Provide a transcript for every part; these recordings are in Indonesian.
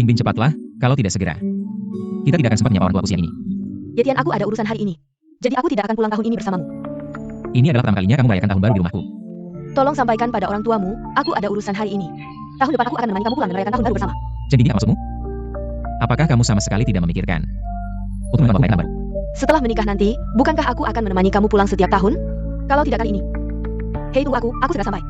Bingbing cepatlah, kalau tidak segera. Kita tidak akan sempat menyapa orang tuaku siang ini. Ye Tian, aku ada urusan hari ini. Jadi aku tidak akan pulang tahun ini bersamamu. Ini adalah pertama kalinya kamu merayakan tahun baru di rumahku. Tolong sampaikan pada orang tuamu, aku ada urusan hari ini. Tahun depan aku akan menemani kamu pulang dan merayakan tahun baru bersama. Chen Bingbing, apa maksudmu? Apakah kamu sama sekali tidak memikirkan untuk menambah perayaan baru? Setelah menikah nanti, bukankah aku akan menemani kamu pulang setiap tahun? Kalau tidak kali ini. Hei, tunggu aku sudah sampai.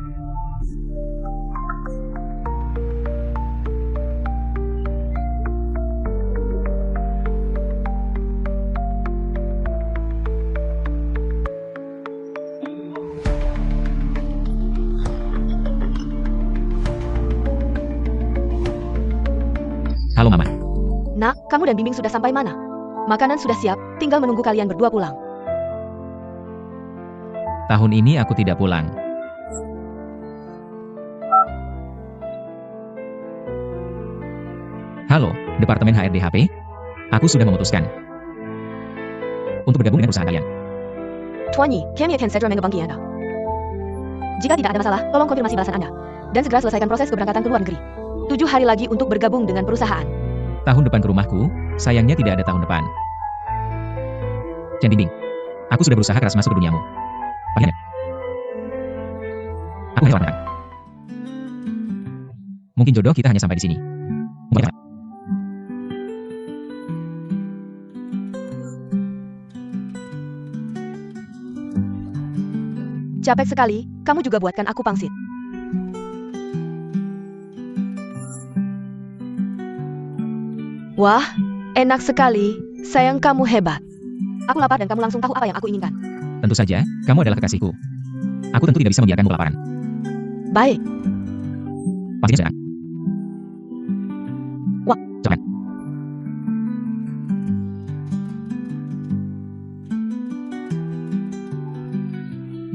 Halo Mama. Nak, kamu dan Bingbing sudah sampai mana? Makanan sudah siap, tinggal menunggu kalian berdua pulang. Tahun ini aku tidak pulang. Halo, Departemen HRD-HP. Aku sudah memutuskan untuk bergabung dengan perusahaan kalian. Tuan Yi, kami akan segera menghubungi Anda. Jika tidak ada masalah, tolong konfirmasi balasan Anda. Dan segera selesaikan proses keberangkatan ke luar negeri. 7 hari lagi untuk bergabung dengan perusahaan. Tahun depan ke rumahku, sayangnya tidak ada tahun depan. Chen Bingbing, aku sudah berusaha keras masuk ke duniamu. Bagaimana? Aku hanya orang. Mungkin jodoh kita hanya sampai di sini. Bagaimana? Capek sekali, kamu juga buatkan aku pangsit. Wah, enak sekali. Sayang, kamu hebat. Aku lapar dan kamu langsung tahu apa yang aku inginkan. Tentu saja, kamu adalah kekasihku. Aku tentu tidak bisa membiarkanmu kelaparan. Baik. Pastinya sayang. Wah. Jangan.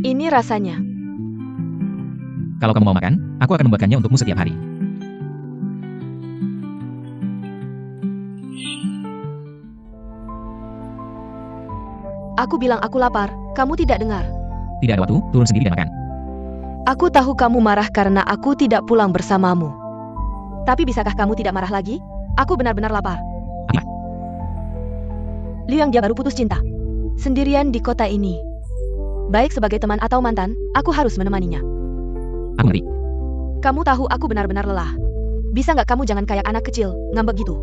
Ini rasanya. Kalau kamu mau makan, aku akan membuatkannya untukmu setiap hari. Aku bilang aku lapar, kamu tidak dengar. Tidak ada waktu, turun sendiri dan makan. Aku tahu kamu marah karena aku tidak pulang bersamamu. Tapi bisakah kamu tidak marah lagi? Aku benar-benar lapar. Apa? Liu yang dia baru putus cinta. Sendirian di kota ini. Baik sebagai teman atau mantan, aku harus menemaninya. Aku ngeri. Kamu tahu aku benar-benar lelah. Bisa nggak kamu jangan kayak anak kecil, ngambek gitu?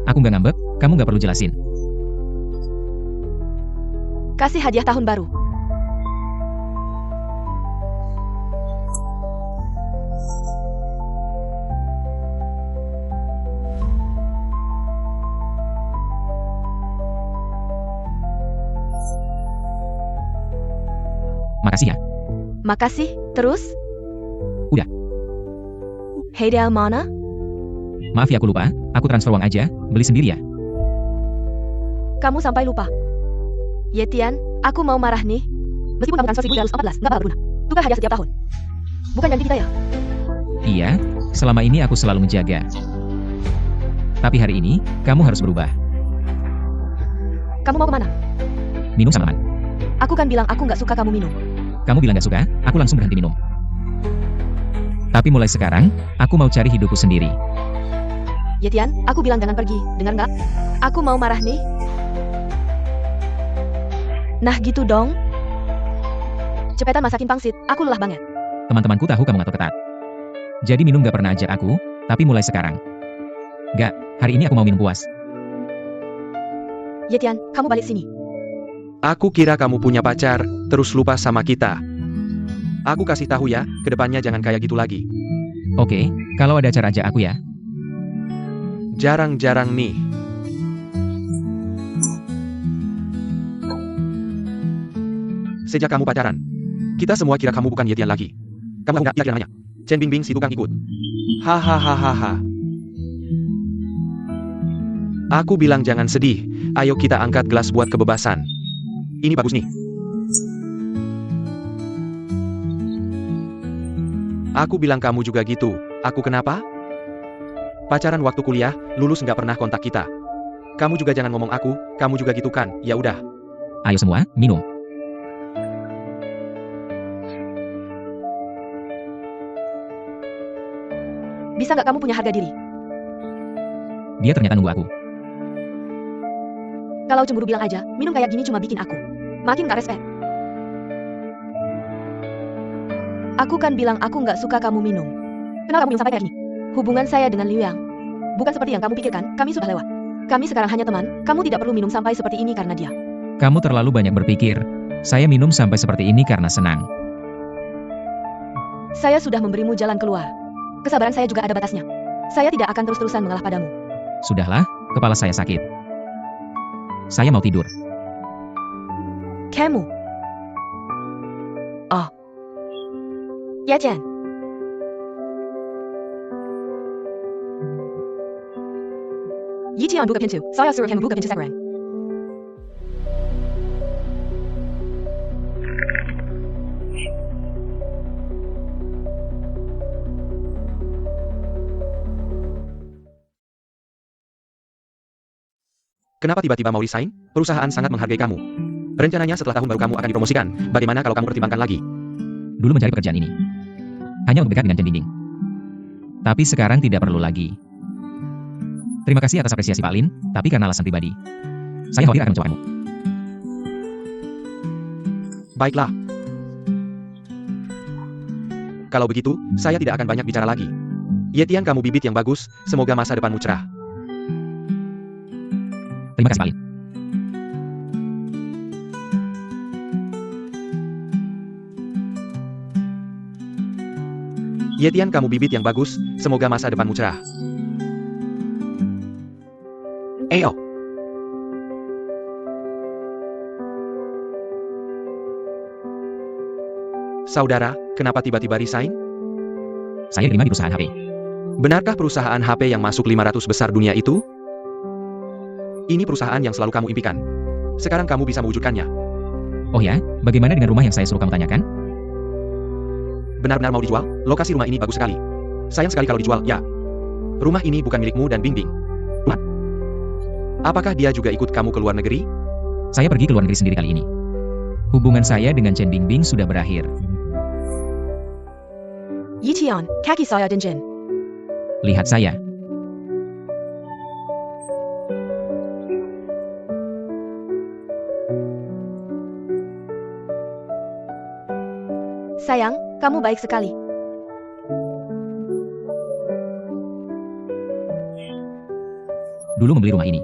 Aku nggak ngambek, kamu nggak perlu jelasin. Kasih hadiah tahun baru. Makasih ya. Makasih, terus? Udah. Hei Del, mana? Maaf ya aku lupa, aku transfer uang aja, beli sendiri ya. Kamu sampai lupa. Ye Tian, aku mau marah nih. Meskipun kamu transfer 1.214, nggak bakal berguna. Tukar hadiah setiap tahun. Bukan janji kita ya? Iya, selama ini aku selalu menjaga. Tapi hari ini, kamu harus berubah. Kamu mau kemana? Minum sama teman. Aku kan bilang aku nggak suka kamu minum. Kamu bilang gak suka, aku langsung berhenti minum. Tapi mulai sekarang, aku mau cari hidupku sendiri. Ye Tian, aku bilang jangan pergi, dengar nggak? Aku mau marah nih. Nah gitu dong. Cepetan masakin pangsit, aku lelah banget. Teman-temanku tahu kamu ngatur ketat. Jadi minum gak pernah ajak aku, tapi mulai sekarang. Gak, hari ini aku mau minum puas. Ye Tian, kamu balik sini. Aku kira kamu punya pacar, terus lupa sama kita. Aku kasih tahu ya, kedepannya jangan kayak gitu lagi. Oke, kalau ada acara ajak aku ya. Jarang-jarang nih. Sejak kamu pacaran, kita semua kira kamu bukan Ye Tian lagi. Kamu nggak yakin namanya? Chen Bingbing si tukang ikut. Hahaha. Aku bilang jangan sedih, ayo kita angkat gelas buat kebebasan. Ini bagus nih. Aku bilang kamu juga gitu, aku kenapa? Pacaran waktu kuliah, lulus nggak pernah kontak kita. Kamu juga jangan ngomong aku, kamu juga gitu kan, ya udah. Ayo semua, minum. Bisa nggak kamu punya harga diri? Dia ternyata nunggu aku. Kalau cemburu bilang aja, minum kayak gini cuma bikin aku makin gak respect. Aku kan bilang aku nggak suka kamu minum. Kenapa kamu minum sampai kayak gini? Hubungan saya dengan Liu Yang bukan seperti yang kamu pikirkan, kami sudah lewat. Kami sekarang hanya teman, kamu tidak perlu minum sampai seperti ini karena dia. Kamu terlalu banyak berpikir. Saya minum sampai seperti ini karena senang. Saya sudah memberimu jalan keluar. Kesabaran saya juga ada batasnya. Saya tidak akan terus-terusan mengalah padamu. Sudahlah, kepala saya sakit. Saya mau tidur. Kamu. Oh. Ya Chen. Yiqian buka pintu. Saya suruh kamu buka pintu sekarang. Kenapa tiba-tiba mau resign? Perusahaan sangat menghargai kamu. Rencananya setelah tahun baru kamu akan dipromosikan. Bagaimana kalau kamu pertimbangkan lagi? Dulu mencari pekerjaan ini hanya untuk dekat dengan Chen Bingbing. Tapi sekarang tidak perlu lagi. Terima kasih atas apresiasi Pak Lin, tapi karena alasan pribadi, saya khawatir akan mengecewakanmu. Baiklah. Kalau begitu, saya tidak akan banyak bicara lagi. Yetian, kamu bibit yang bagus, semoga masa depanmu cerah. Terima kasih Pak Lin. Yetian, kamu bibit yang bagus, semoga masa depanmu cerah. Ayo. Saudara, kenapa tiba-tiba resign? Saya diterima di perusahaan HP. Benarkah perusahaan HP yang masuk 500 besar dunia itu? Ini perusahaan yang selalu kamu impikan. Sekarang kamu bisa mewujudkannya. Oh ya, bagaimana dengan rumah yang saya suruh kamu tanyakan? Benar-benar mau dijual? Lokasi rumah ini bagus sekali. Sayang sekali kalau dijual, ya. Rumah ini bukan milikmu dan Bingbing. Apakah dia juga ikut kamu ke luar negeri? Saya pergi ke luar negeri sendiri kali ini. Hubungan saya dengan Chen Bingbing sudah berakhir. Yiqian, kaki saya dan Chen. Lihat saya. Sayang, kamu baik sekali. Dulu membeli rumah ini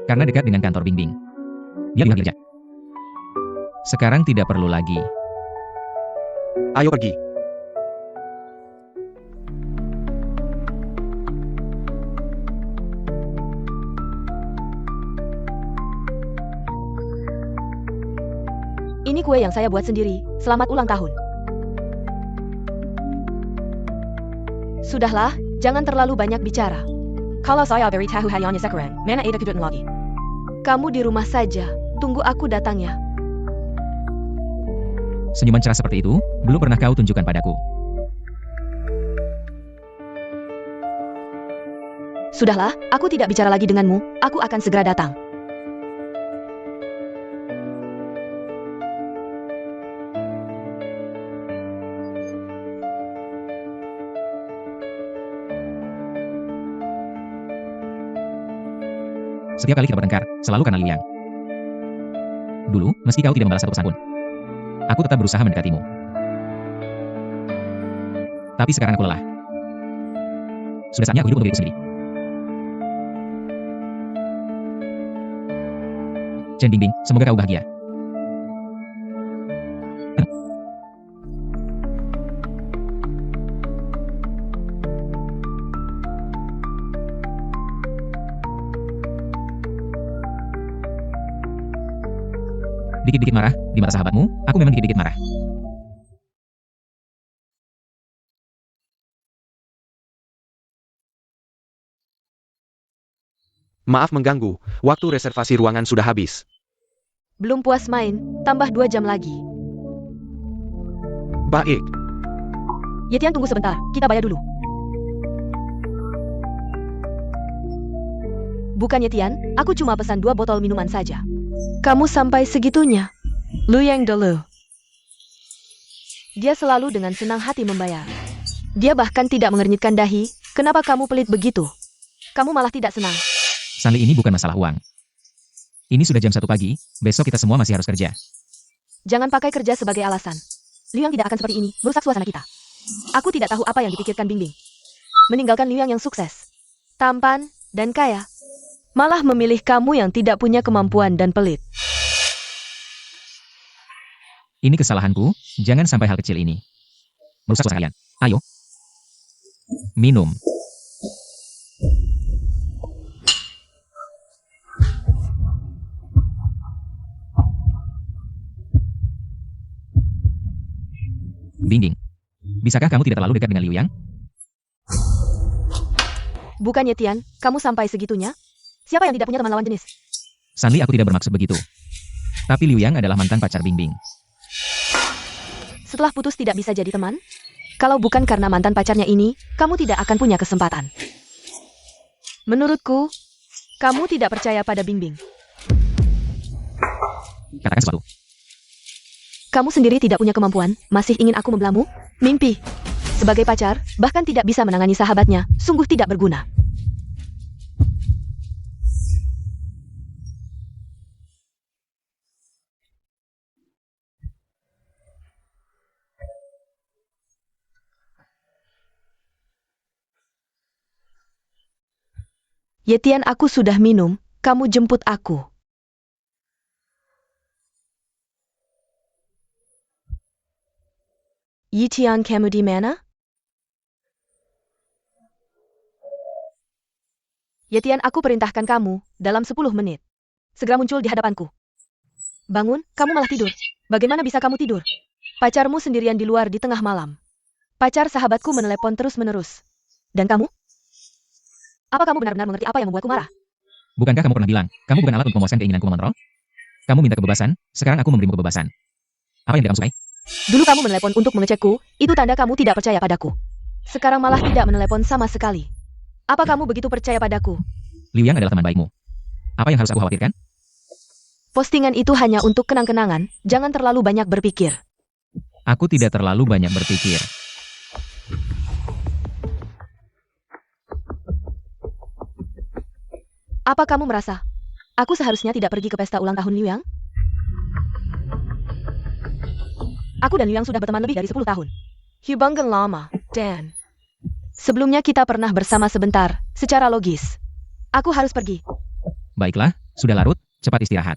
karena dekat dengan kantor Bingbing. Dia bilang kerja. Sekarang tidak perlu lagi. Ayo pergi. Ini kue yang saya buat sendiri. Selamat ulang tahun. Sudahlah, jangan terlalu banyak bicara. Kalau saya beritahu hanya sekarang, mana ada kejutan lagi. Kamu di rumah saja, tunggu aku datangnya. Senyuman cerah seperti itu, belum pernah kau tunjukkan padaku. Sudahlah, aku tidak bicara lagi denganmu, aku akan segera datang. Setiap kali kita bertengkar, selalu karena Liu Yang. Dulu, meski kau tidak membalas satu pesan pun, aku tetap berusaha mendekatimu. Tapi sekarang aku lelah. Sudah saatnya aku hidup untuk diriku sendiri. Chen Bingbing, semoga kau bahagia. Dikit-dikit marah, di mata sahabatmu, aku memang dikit-dikit marah. Maaf mengganggu, waktu reservasi ruangan sudah habis. Belum puas main, tambah 2 jam lagi. Baik. Yetian, tunggu sebentar, kita bayar dulu. Bukan Yetian, aku cuma pesan 2 botol minuman saja. Kamu sampai segitunya. Liu Yang dulu. Dia selalu dengan senang hati membayar. Dia bahkan tidak mengernyitkan dahi, kenapa kamu pelit begitu? Kamu malah tidak senang. Sanli, ini bukan masalah uang. Ini sudah jam 1 pagi, besok kita semua masih harus kerja. Jangan pakai kerja sebagai alasan. Liu Yang tidak akan seperti ini, merusak suasana kita. Aku tidak tahu apa yang dipikirkan Bingbing. Meninggalkan Liu Yang sukses, tampan, dan kaya. Malah memilih kamu yang tidak punya kemampuan dan pelit. Ini kesalahanku, jangan sampai hal kecil ini merusak suasana kalian. Ayo. Minum. Bingbing, bisakah kamu tidak terlalu dekat dengan Liu Yang? Bukannya Tian, kamu sampai segitunya? Siapa yang tidak punya teman lawan jenis? Sanli, aku tidak bermaksud begitu. Tapi Liu Yang adalah mantan pacar Bingbing. Setelah putus tidak bisa jadi teman? Kalau bukan karena mantan pacarnya ini, kamu tidak akan punya kesempatan. Menurutku, kamu tidak percaya pada Bingbing. Katakan sesuatu. Kamu sendiri tidak punya kemampuan, masih ingin aku membelamu? Mimpi. Sebagai pacar, bahkan tidak bisa menangani sahabatnya, sungguh tidak berguna. Yetian, aku sudah minum, kamu jemput aku. Yitian, kamu di mana? Yetian, aku perintahkan kamu, dalam 10 menit. Segera muncul di hadapanku. Bangun, kamu malah tidur. Bagaimana bisa kamu tidur? Pacarmu sendirian di luar di tengah malam. Pacar sahabatku menelepon terus-menerus. Dan kamu? Apa kamu benar-benar mengerti apa yang membuatku marah? Bukankah kamu pernah bilang, kamu bukan alat untuk memuaskan keinginanku mengontrol? Kamu minta kebebasan, sekarang aku memberimu kebebasan. Apa yang tidak kamu sukai? Dulu kamu menelepon untuk mengecekku, itu tanda kamu tidak percaya padaku. Sekarang malah tidak menelepon sama sekali. Apa kamu begitu percaya padaku? Liu Yang adalah teman baikmu. Apa yang harus aku khawatirkan? Postingan itu hanya untuk kenang-kenangan, jangan terlalu banyak berpikir. Aku tidak terlalu banyak berpikir. Apa kamu merasa? Aku seharusnya tidak pergi ke pesta ulang tahun Liu Yang? Aku dan Liu Yang sudah berteman lebih dari 10 tahun. Hubungan lama, Dan. Sebelumnya kita pernah bersama sebentar, secara logis. Aku harus pergi. Baiklah, sudah larut, cepat istirahat.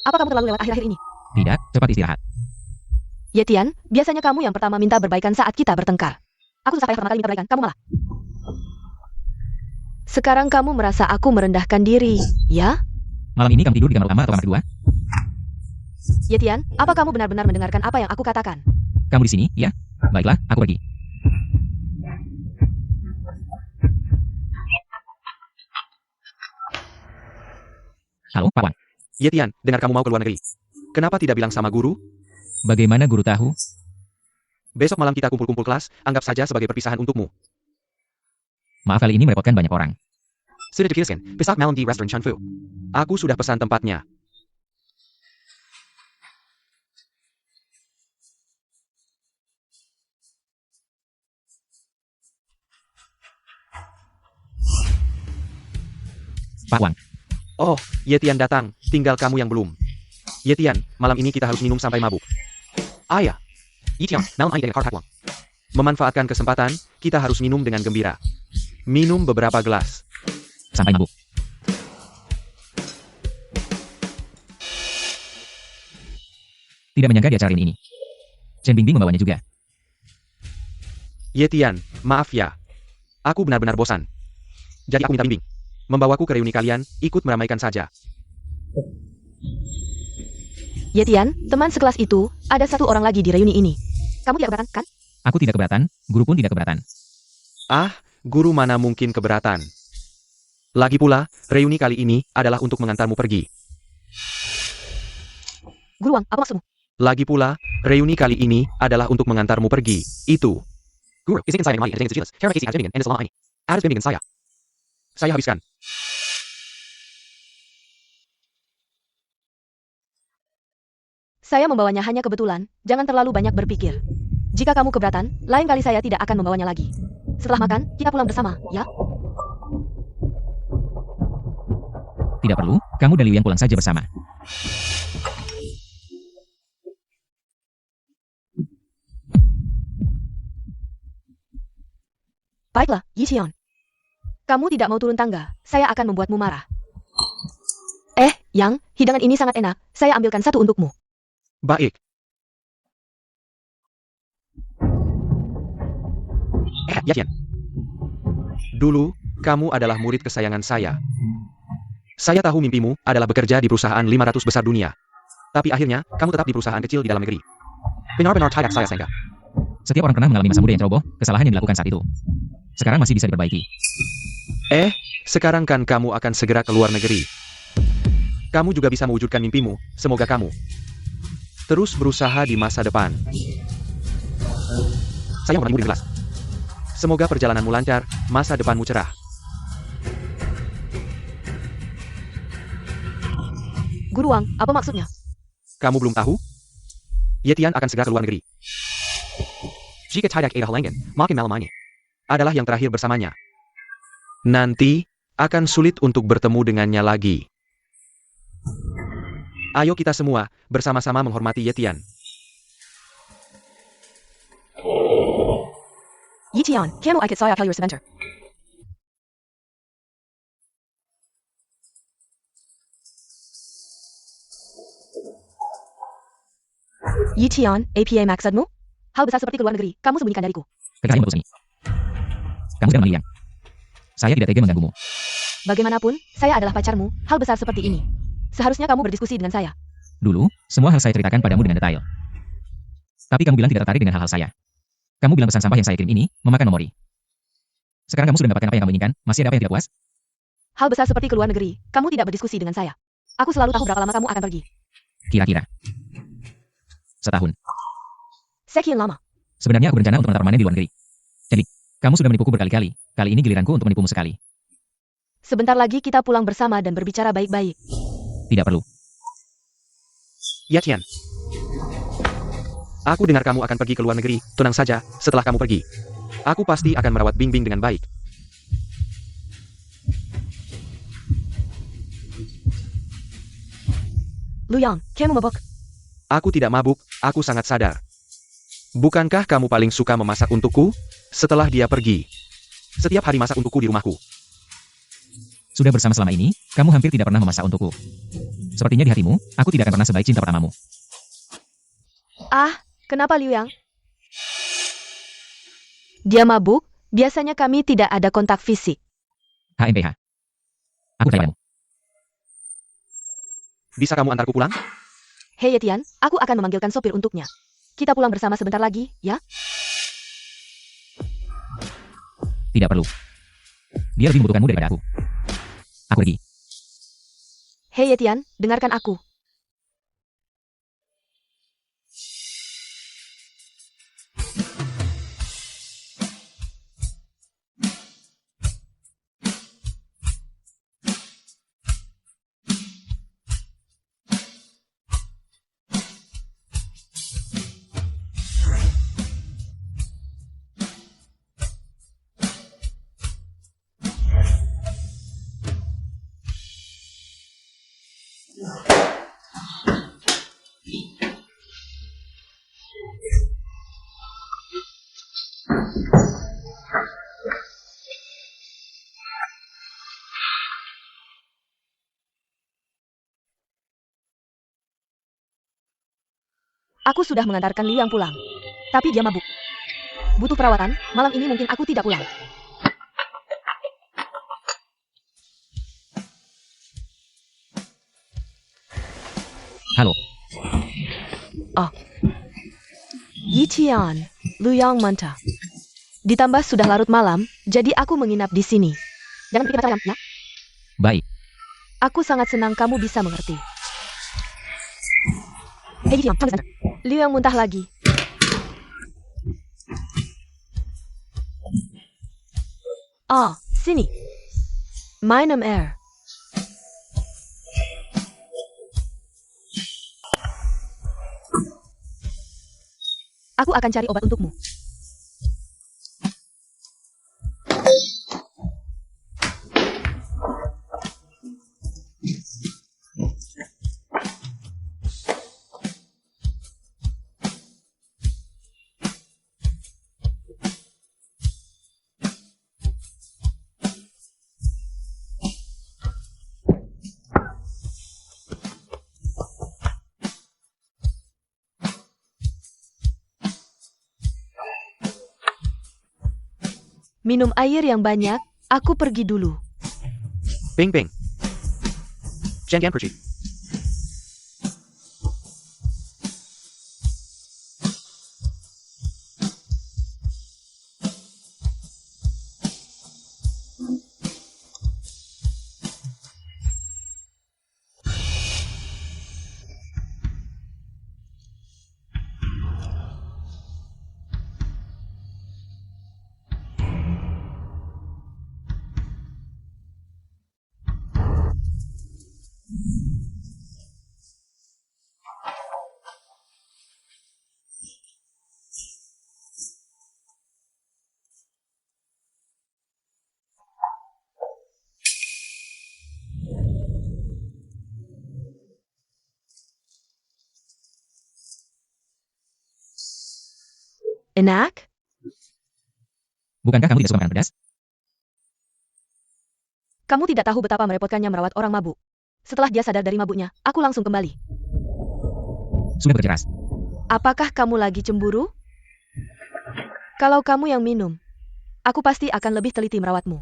Apa kamu terlalu lewat akhir-akhir ini? Tidak, cepat istirahat. Yetian, biasanya kamu yang pertama minta berbaikan saat kita bertengkar. Aku susah payah pertama kali minta berbaikan, kamu malah. Sekarang kamu merasa aku merendahkan diri, ya? Malam ini kamu tidur di kamar utama atau kamar kedua? Yetian, apa kamu benar-benar mendengarkan apa yang aku katakan? Kamu di sini, ya? Baiklah, aku pergi. Halo, Pak Wan. Yetian, dengar kamu mau ke luar negeri. Kenapa tidak bilang sama guru? Bagaimana guru tahu? Besok malam kita kumpul-kumpul kelas, anggap saja sebagai perpisahan untukmu. Maaf, kali ini merepotkan banyak orang. Sudah dikiriskan, besok malam di restoran Chanfu. Aku sudah pesan tempatnya. Pak Wang, Oh, Yetian datang, tinggal kamu yang belum. Yetian, malam ini kita harus minum sampai mabuk. Ah ya, Yetian, malam ini dengan Kartak Wang. Memanfaatkan kesempatan, kita harus minum dengan gembira. Minum beberapa gelas. sampai mabuk. Tidak menyangka di acara ini. Chen Bingbing membawanya juga. Yetian, maaf ya. Aku benar-benar bosan. Jadi aku minta Bingbing membawaku ke reuni kalian, ikut meramaikan saja. Yetian, teman sekelas itu, ada satu orang lagi di reuni ini. Kamu tidak keberatan, kan? Aku tidak keberatan, guru pun tidak keberatan. Ah, guru mana mungkin keberatan. Lagi pula, reuni kali ini adalah untuk mengantarmu pergi. Guru Wang, apa maksudmu? Lagi pula, reuni kali ini adalah untuk mengantarmu pergi. Itu. Guru, izinkan saya menemani dengan sejelas. Cara isi Bingbing dan selama ini. Harus bimbingan saya. Saya habiskan. Saya membawanya hanya kebetulan, jangan terlalu banyak berpikir. Jika kamu keberatan, lain kali saya tidak akan membawanya lagi. Setelah makan, kita pulang bersama, ya? Tidak perlu, kamu dan Liu Yang pulang saja bersama. Baiklah, Yixian. Kamu tidak mau turun tangga, saya akan membuatmu marah. Yang, hidangan ini sangat enak, saya ambilkan satu untukmu. Baik. Yatian. Dulu, kamu adalah murid kesayangan saya. Saya tahu mimpimu adalah bekerja di perusahaan 500 besar dunia. Tapi akhirnya, kamu tetap di perusahaan kecil di dalam negeri. Benar-benar tidak saya sangka. Setiap orang pernah mengalami masa muda yang ceroboh, kesalahan yang dilakukan saat itu. Sekarang masih bisa diperbaiki. Sekarang kan kamu akan segera ke luar negeri. Kamu juga bisa mewujudkan mimpimu, semoga kamu terus berusaha di masa depan. Saya orang murid kelas. Semoga perjalananmu lancar, masa depanmu cerah. Guru Wang, apa maksudnya? Kamu belum tahu? Yetian akan segera ke luar negeri. Jika tidak ada halangan, makin malam ini adalah yang terakhir bersamanya. Nanti, akan sulit untuk bertemu dengannya lagi. Ayo kita semua, bersama-sama menghormati Yetian. Yixian, kamu ikut saya ke luar sebentar. Yixian, APA maksudmu? Hal besar seperti ke luar negeri, kamu sembunyikan dariku. Ketika saya memutus ini. Kamu sedang Liu Yang. Saya tidak tega mengganggumu. Bagaimanapun, saya adalah pacarmu, hal besar seperti ini. Seharusnya kamu berdiskusi dengan saya. Dulu, semua hal saya ceritakan padamu dengan detail. Tapi kamu bilang tidak tertarik dengan hal-hal saya. Kamu bilang pesan sampah yang saya kirim ini, memakan memori. Sekarang kamu sudah mendapatkan apa yang kamu inginkan, masih ada apa yang tidak puas? Hal besar seperti ke luar negeri, kamu tidak berdiskusi dengan saya. Aku selalu tahu berapa lama kamu akan pergi. Kira-kira. Setahun. Sekian lama. Sebenarnya aku berencana untuk menata permanen di luar negeri. Jadi, kamu sudah menipuku berkali-kali. Kali ini giliranku untuk menipumu sekali. Sebentar lagi kita pulang bersama dan berbicara baik-baik. Tidak perlu. Yatian. Aku dengar kamu akan pergi ke luar negeri, tenang saja, setelah kamu pergi. Aku pasti akan merawat Bing Bing dengan baik. Lu Yang, kamu mabuk? Aku tidak mabuk, aku sangat sadar. Bukankah kamu paling suka memasak untukku? Setelah dia pergi. Setiap hari masak untukku di rumahku. Sudah bersama selama ini, kamu hampir tidak pernah memasak untukku. Sepertinya di hatimu, aku tidak akan pernah sebaik cinta pertamamu. Kenapa Liu Yang? Dia mabuk, biasanya kami tidak ada kontak fisik. HMPH. Aku percaya padamu. Bisa kamu antarku pulang? Hei Yetian, aku akan memanggilkan sopir untuknya. Kita pulang bersama sebentar lagi, ya? Tidak perlu. Dia lebih membutuhkanmu daripada aku. Aku pergi. Hei Yetian, dengarkan aku. Aku sudah mengantarkan Liu Yang pulang. Tapi dia mabuk. Butuh perawatan, malam ini mungkin aku tidak pulang. Halo. Yixian, Liu Yang mantap. Ditambah sudah larut malam, jadi aku menginap di sini. Jangan pikir macam-macam, ya? Baik. Aku sangat senang kamu bisa mengerti. Hei Yixian, tunggu sebentar. Liu Yang muntah lagi. Sini. Minum air. Aku akan cari obat untukmu. Minum air yang banyak, aku pergi dulu. Bing bing. Jangan pergi. Enak? Bukankah kamu tidak suka makanan pedas? Kamu tidak tahu betapa merepotkannya merawat orang mabuk. Setelah dia sadar dari mabuknya, aku langsung kembali. Sudah bekerja keras. Apakah kamu lagi cemburu? Kalau kamu yang minum, aku pasti akan lebih teliti merawatmu.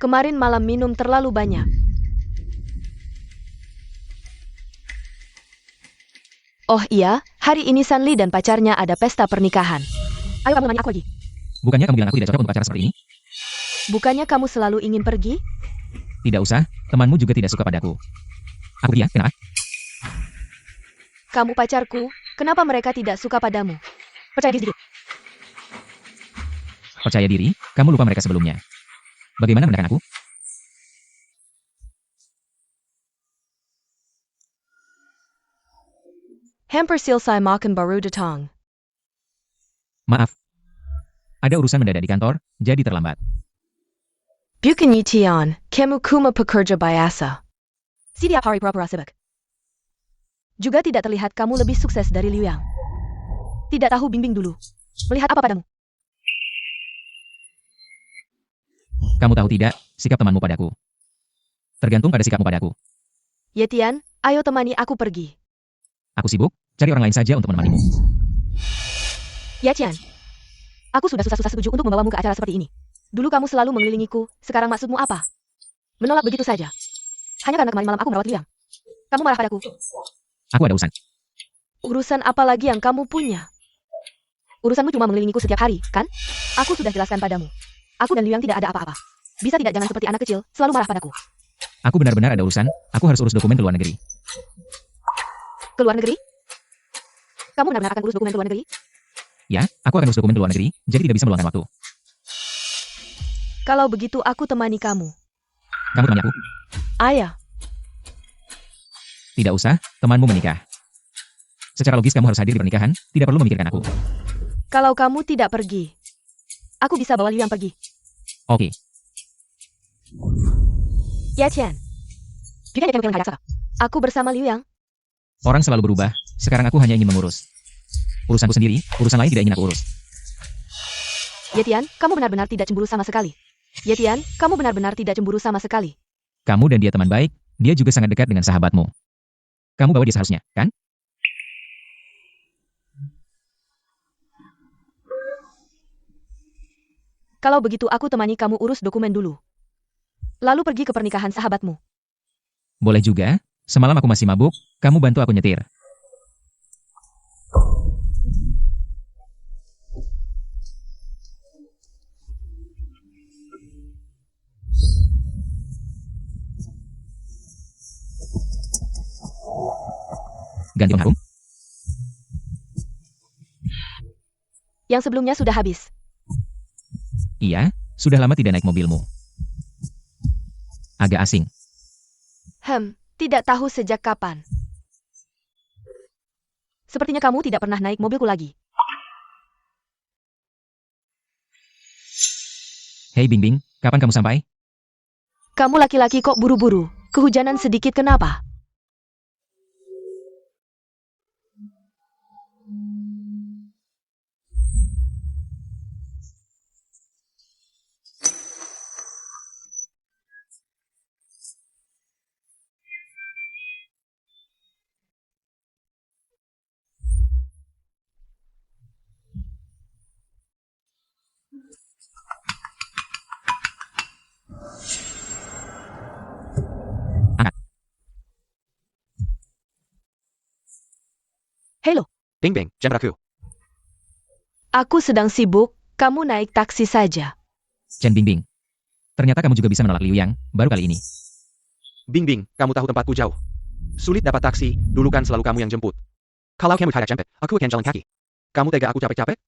Kemarin malam minum terlalu banyak. Oh iya, hari ini Sanli dan pacarnya ada pesta pernikahan. Ayo kamu nanya aku lagi. Bukannya kamu bilang aku tidak cocok untuk acara seperti ini? Bukannya kamu selalu ingin pergi? Tidak usah, temanmu juga tidak suka padaku. Aku pergi ya, kenapa? Kamu pacarku, kenapa mereka tidak suka padamu? Percaya diri sedikit. Percaya diri, kamu lupa mereka sebelumnya. Bagaimana mendengarkan aku? Hampir selesai makan baru datang. Maaf. Ada urusan mendadak di kantor, jadi terlambat. Bukan Yitian, kamu cuma pekerja biasa. Setiap hari pura-pura sibuk. Juga tidak terlihat kamu lebih sukses dari Liu Yang. Tidak tahu bimbing dulu. Melihat apa padamu? Kamu tahu tidak, sikap temanmu padaku. Tergantung pada sikapmu padaku. Yetian, ayo temani aku pergi. Aku sibuk, cari orang lain saja untuk menemanimu. Yetian, aku sudah susah-susah setuju untuk membawamu ke acara seperti ini. Dulu kamu selalu mengelilingiku, sekarang maksudmu apa? Menolak begitu saja. Hanya karena kemarin malam aku merawat Liu Yang. Kamu marah padaku. Aku ada urusan. Urusan apa lagi yang kamu punya? Urusanmu cuma mengelilingiku setiap hari, kan? Aku sudah jelaskan padamu. Aku dan Liu Yang tidak ada apa-apa. Bisa tidak jangan seperti anak kecil, selalu marah padaku. Aku benar-benar ada urusan, aku harus urus dokumen ke luar negeri. Ke luar negeri? Kamu benar-benar akan urus dokumen ke luar negeri? Ya, aku akan urus dokumen ke luar negeri, jadi tidak bisa meluangkan waktu. Kalau begitu aku temani kamu. Kamu temani aku? Ayah, Tidak usah, temanmu menikah. Secara logis kamu harus hadir di pernikahan, tidak perlu memikirkan aku. kalau kamu tidak pergi, aku bisa bawa Liu Yang pergi. Oke, Yetian. Jika kamu bilang ada aku bersama Liu Yang. orang selalu berubah, sekarang aku hanya ingin mengurus. Urusanku sendiri, urusan lain tidak ingin aku urus. Yetian, kamu benar-benar tidak cemburu sama sekali. Yetian, kamu benar-benar tidak cemburu sama sekali. Kamu dan dia teman baik, dia juga sangat dekat dengan sahabatmu. Kamu bawa dia seharusnya, kan? Kalau begitu aku temani kamu urus dokumen dulu. Lalu pergi ke pernikahan sahabatmu. Boleh juga, semalam aku masih mabuk, kamu bantu aku nyetir. Ganti pengharum? Yang sebelumnya sudah habis. Iya, sudah lama tidak naik mobilmu. Agak asing. Tidak tahu sejak kapan. Sepertinya kamu tidak pernah naik mobilku lagi. Hei Bingbing, kapan kamu sampai? Kamu laki-laki kok buru-buru. Kehujanan sedikit kenapa? Bing Bing, jangan ragu. Aku sedang sibuk, kamu naik taksi saja. Chen Bingbing. Ternyata kamu juga bisa menolak Liu Yang, baru kali ini. Bing Bing, kamu tahu tempatku jauh. Sulit dapat taksi, dulu kan selalu kamu yang jemput. Kalau kamu tidak jemput, aku akan jalan kaki. Kamu tega aku capek-capek?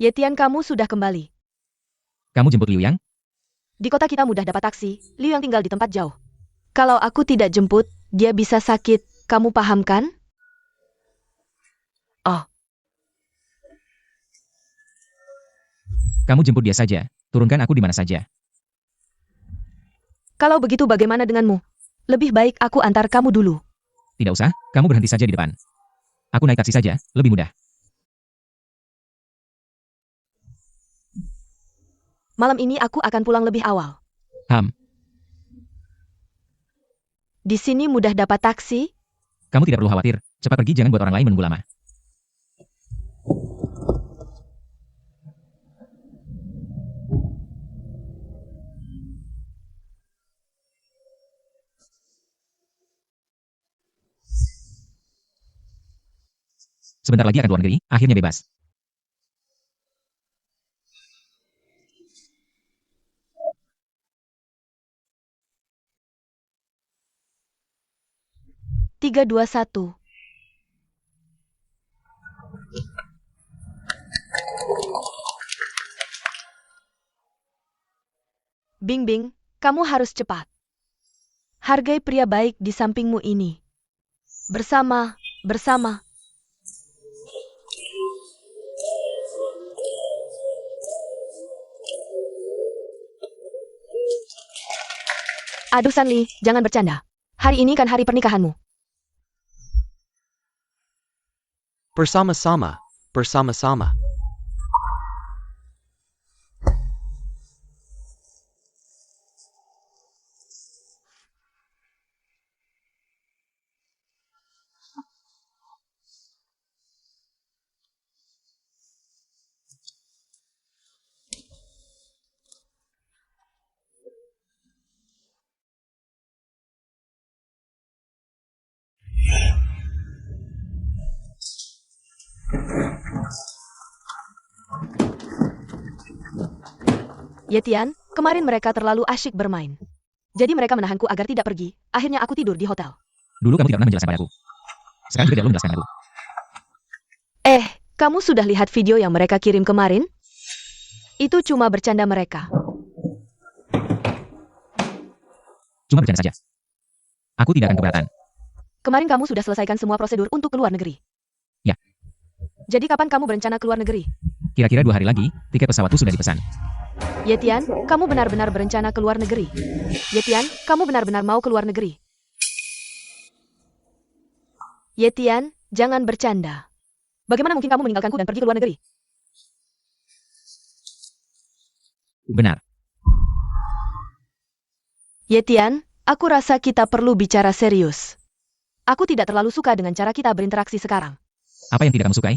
Yetian, kamu sudah kembali. Kamu jemput Liu Yang? Di kota kita mudah dapat taksi, Liu Yang tinggal di tempat jauh. Kalau aku tidak jemput, dia bisa sakit, kamu paham kan? Kamu jemput dia saja, turunkan aku di mana saja. Kalau begitu bagaimana denganmu? Lebih baik aku antar kamu dulu. Tidak usah, kamu berhenti saja di depan. Aku naik taksi saja, lebih mudah. Malam ini aku akan pulang lebih awal. Di sini mudah dapat taksi? Kamu tidak perlu khawatir, cepat pergi, jangan buat orang lain menunggu lama. Sebentar lagi akan keluar negeri, akhirnya bebas. Tiga, dua, satu. Bing Bing, kamu harus cepat. Hargai pria baik di sampingmu ini. Bersama. Aduh Sanli, jangan bercanda. Hari ini kan hari pernikahanmu. Bersama-sama. Yetian, kemarin mereka terlalu asyik bermain. Jadi mereka menahanku agar tidak pergi. Akhirnya aku tidur di hotel. Dulu kamu tidak pernah menjelaskan padaku. Sekarang juga tidak perlu menjelaskan aku. Kamu sudah lihat video yang mereka kirim kemarin? Itu cuma bercanda mereka. Cuma bercanda saja. Aku tidak akan keberatan. Kemarin kamu sudah selesaikan semua prosedur untuk keluar negeri. Ya. Jadi kapan kamu berencana keluar negeri? Kira-kira 2 hari lagi, tiket pesawatku sudah dipesan. Yetian, kamu benar-benar berencana keluar negeri? Yetian, kamu benar-benar mau keluar negeri? Yetian, jangan bercanda. Bagaimana mungkin kamu meninggalkanku dan pergi ke luar negeri? Benar. Yetian, aku rasa kita perlu bicara serius. Aku tidak terlalu suka dengan cara kita berinteraksi sekarang. Apa yang tidak kamu sukai?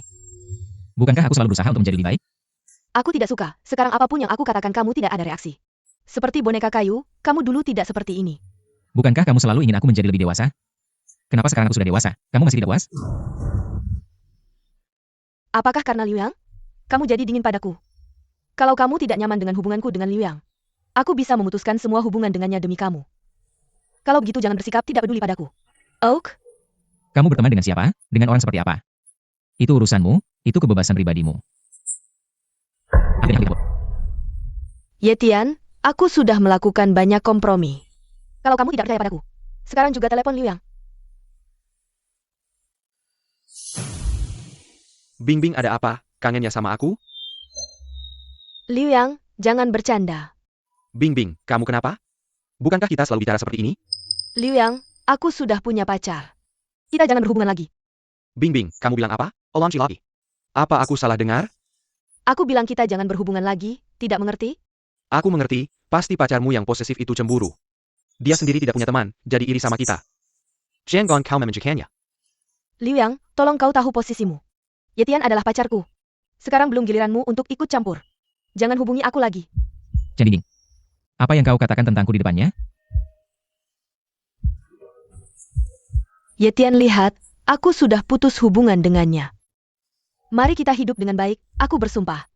Bukankah aku selalu berusaha untuk menjadi lebih baik? Aku tidak suka, sekarang apapun yang aku katakan kamu tidak ada reaksi. Seperti boneka kayu, kamu dulu tidak seperti ini. Bukankah kamu selalu ingin aku menjadi lebih dewasa? Kenapa sekarang aku sudah dewasa, kamu masih tidak puas? Apakah karena Liu Yang? Kamu jadi dingin padaku. Kalau kamu tidak nyaman dengan hubunganku dengan Liu Yang, aku bisa memutuskan semua hubungan dengannya demi kamu. Kalau begitu jangan bersikap tidak peduli padaku. Oak? Kamu berteman dengan siapa? Dengan orang seperti apa? Itu urusanmu, itu kebebasan pribadimu. Yetian, aku sudah melakukan banyak kompromi. Kalau kamu tidak percaya padaku, sekarang juga telepon Liu Yang. Bing Bing, ada apa? Kangen ya sama aku? Liu Yang, jangan bercanda. Bing Bing, kamu kenapa? Bukankah kita selalu bicara seperti ini? Liu Yang, aku sudah punya pacar. Kita jangan berhubungan lagi. Bing Bing, kamu bilang apa? Olon Cilaki. Apa aku salah dengar? Aku bilang kita jangan berhubungan lagi, tidak mengerti? Aku mengerti, pasti pacarmu yang posesif itu cemburu. Dia sendiri tidak punya teman, jadi iri sama kita. Jangan kau membencikannya. Liu Yang, tolong kau tahu posisimu. Yetian adalah pacarku. Sekarang belum giliranmu untuk ikut campur. Jangan hubungi aku lagi. Chen Dinding. Apa yang kau katakan tentangku di depannya? Yetian lihat, aku sudah putus hubungan dengannya. Mari kita hidup dengan baik, aku bersumpah.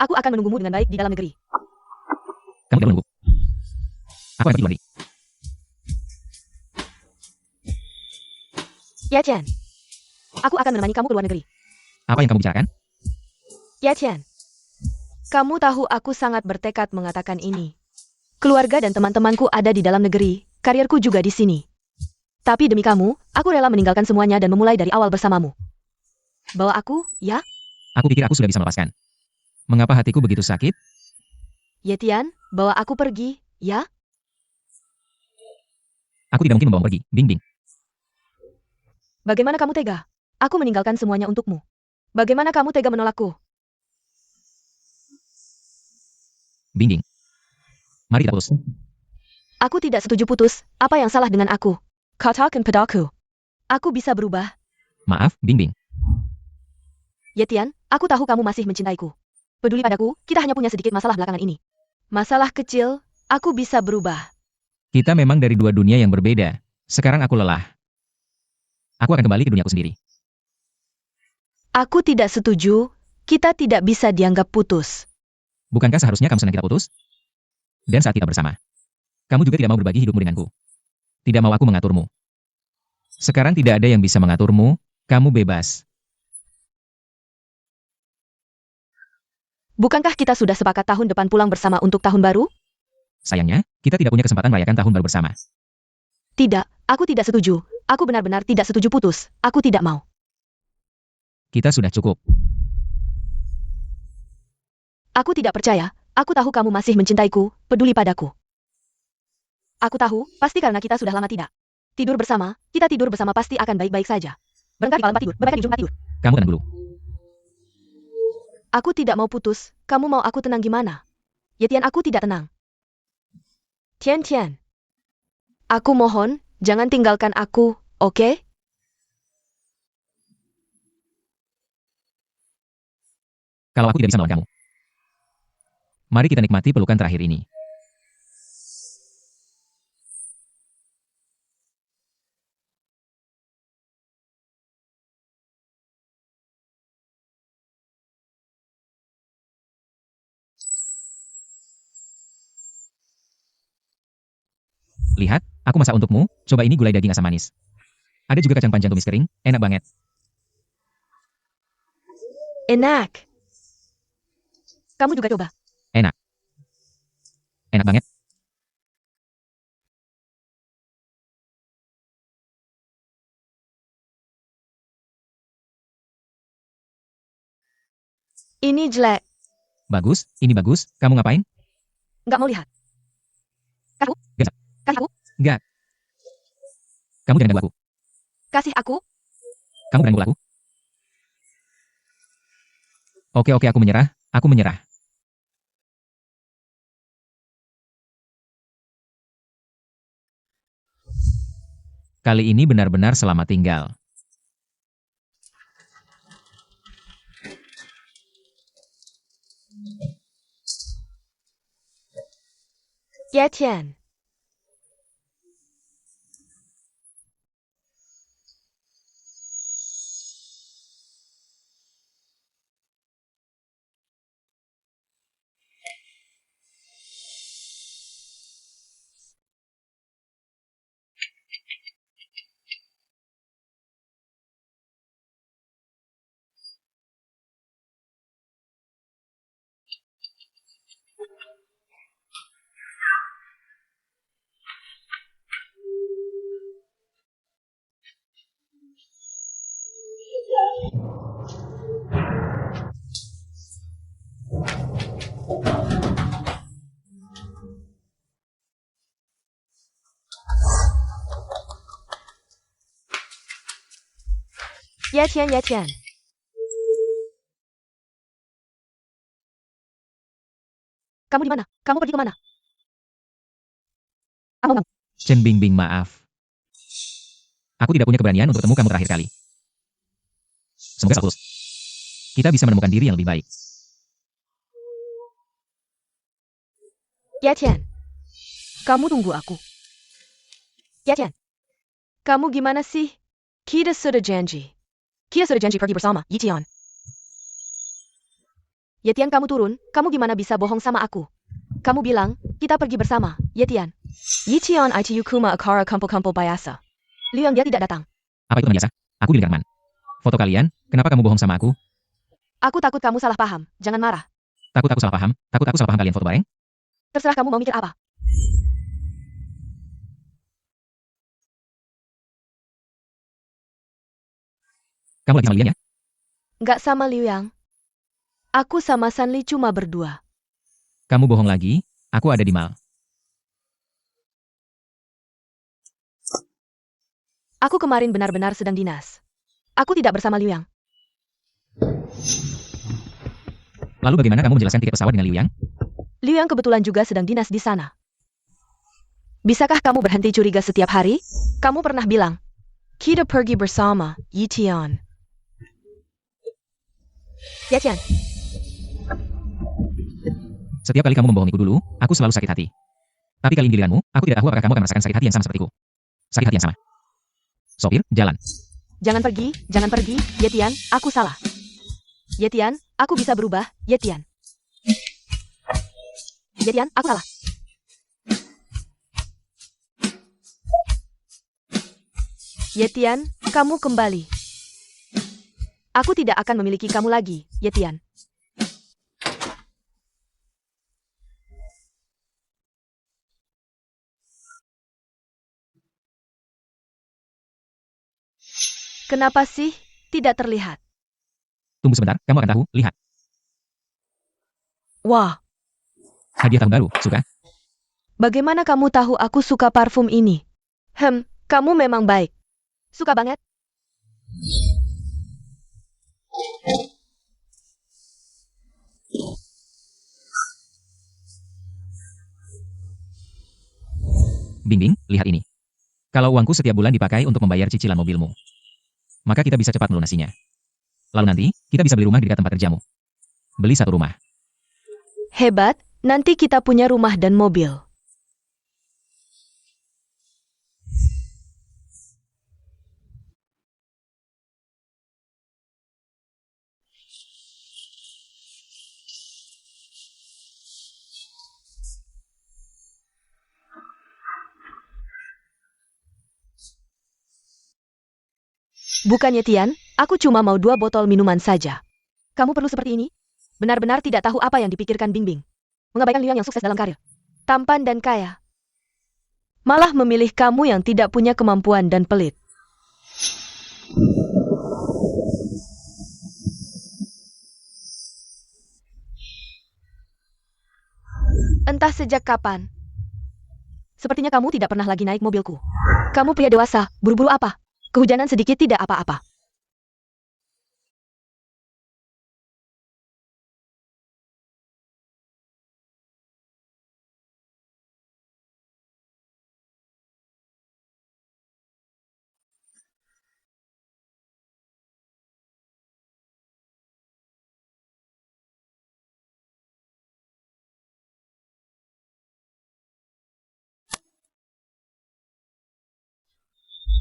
Aku akan menunggumu dengan baik di dalam negeri. Kamu tidak menunggu. Aku akan pergi luar negeri. Yetian. Aku akan menemani kamu ke luar negeri. Apa yang kamu bicarakan? Yetian. Kamu tahu aku sangat bertekad mengatakan ini. Keluarga dan teman-temanku ada di dalam negeri, karierku juga di sini. Tapi demi kamu, aku rela meninggalkan semuanya dan memulai dari awal bersamamu. Bawa aku, ya? Aku pikir aku sudah bisa melepaskan. Mengapa hatiku begitu sakit? Yetian, bawa aku pergi, ya? Aku tidak mungkin membawamu pergi, Bing Bing. Bagaimana kamu tega? Aku meninggalkan semuanya untukmu. Bagaimana kamu tega menolakku? Bing Bing. Mari kita putus. Aku tidak setuju putus, apa yang salah dengan aku? Katakan padaku. Aku bisa berubah. Maaf, Bing Bing. Yetian, aku tahu kamu masih mencintaiku. Peduli padaku, kita hanya punya sedikit masalah belakangan ini. Masalah kecil, aku bisa berubah. Kita memang dari dua dunia yang berbeda. Sekarang aku lelah. Aku akan kembali ke duniaku sendiri. Aku tidak setuju, kita tidak bisa dianggap putus. Bukankah seharusnya kamu senang kita putus? Dan saat kita bersama. Kamu juga tidak mau berbagi hidupmu denganku. Tidak mau aku mengaturmu. Sekarang tidak ada yang bisa mengaturmu, kamu bebas. Bukankah kita sudah sepakat tahun depan pulang bersama untuk tahun baru? Sayangnya, kita tidak punya kesempatan merayakan tahun baru bersama. Tidak, aku tidak setuju. Aku benar-benar tidak setuju putus. Aku tidak mau. Kita sudah cukup. Aku tidak percaya. Aku tahu kamu masih mencintaiku, peduli padaku. Aku tahu, pasti karena kita sudah lama tidak tidur bersama, kita tidur bersama pasti akan baik-baik saja. Berangkat di malam tidur, berangkat di ujung tidur. Kamu tenang dulu. Aku tidak mau putus, kamu mau aku tenang gimana? Yetian, aku tidak tenang. Tian Tian. Aku mohon, jangan tinggalkan aku, oke? Kalau aku tidak bisa melawan kamu. Mari kita nikmati pelukan terakhir ini. Lihat, aku masak untukmu, coba ini gulai daging asam manis. Ada juga kacang panjang tumis kering, enak banget. Enak. Kamu juga coba. Enak. Enak banget. Ini jelek. Bagus, ini bagus, kamu ngapain? Nggak mau lihat. Kasih aku. Gak. Kasih aku. Enggak. Kamu jangan ganggu aku. Kasih aku. Kamu berani aku? Oke, aku menyerah, aku menyerah. Kali ini benar-benar selamat tinggal. Yetian. Yetian. Kamu di mana? Kamu pergi kemana? Bang. Chen Bingbing, maaf. Aku tidak punya keberanian untuk ketemu kamu terakhir kali. Semoga selalu. Kita bisa menemukan diri yang lebih baik. Yetian. Kamu tunggu aku. Yetian. Kamu gimana sih? Kita sudah janji pergi bersama, Yitian. Yetian, kamu turun. Kamu gimana bisa bohong sama aku? Kamu bilang, kita pergi bersama, Yetian. Yitian itu kuma akara kumpul-kumpul biasa. Liu Yang dia tidak datang. Apa itu biasa? Aku di lingkaran. Foto kalian, kenapa kamu bohong sama aku? Aku takut kamu salah paham. Jangan marah. Takut aku salah paham? Takut aku salah paham kalian foto bareng? Terserah kamu mau mikir apa. Kamu lagi sama Lian ya? Nggak sama Liu Yang. Aku sama Sanli cuma berdua. Kamu bohong lagi, aku ada di mal. Aku kemarin benar-benar sedang dinas. Aku tidak bersama Liu Yang. Lalu bagaimana kamu menjelaskan tiket pesawat dengan Liu Yang? Liu Yang kebetulan juga sedang dinas di sana. Bisakah kamu berhenti curiga setiap hari? Kamu pernah bilang, kita pergi bersama, Yitian. Yetian. Setiap kali kamu membohongiku dulu, aku selalu sakit hati. Tapi kali ini giliranmu, aku tidak tahu apakah kamu akan merasakan sakit hati yang sama sepertiku. Sakit hati yang sama. Sopir, jalan. Jangan pergi, Yetian, aku salah. Yetian, aku bisa berubah, Yetian. Yetian, aku salah. Yetian, kamu kembali. Aku tidak akan memiliki kamu lagi, Yetian. Kenapa sih tidak terlihat? Tunggu sebentar, kamu akan tahu, lihat. Wah, Hadiah tahun baru, suka? bagaimana kamu tahu aku suka parfum ini? Kamu memang baik. Suka banget. Bingbing, lihat ini. Kalau uangku setiap bulan dipakai untuk membayar cicilan mobilmu, maka kita bisa cepat melunasinya. Lalu nanti, kita bisa beli rumah di dekat tempat kerjamu. Beli satu rumah. Hebat, nanti kita punya rumah dan mobil. Bukannya Tian, aku cuma mau 2 botol minuman saja. Kamu perlu seperti ini? Benar-benar tidak tahu apa yang dipikirkan Bingbing. Mengabaikan Liu yang sukses dalam karir. Tampan dan kaya. Malah memilih kamu yang tidak punya kemampuan dan pelit. Entah sejak kapan. Sepertinya kamu tidak pernah lagi naik mobilku. Kamu pria dewasa, buru-buru apa? Kehujanan sedikit tidak apa-apa.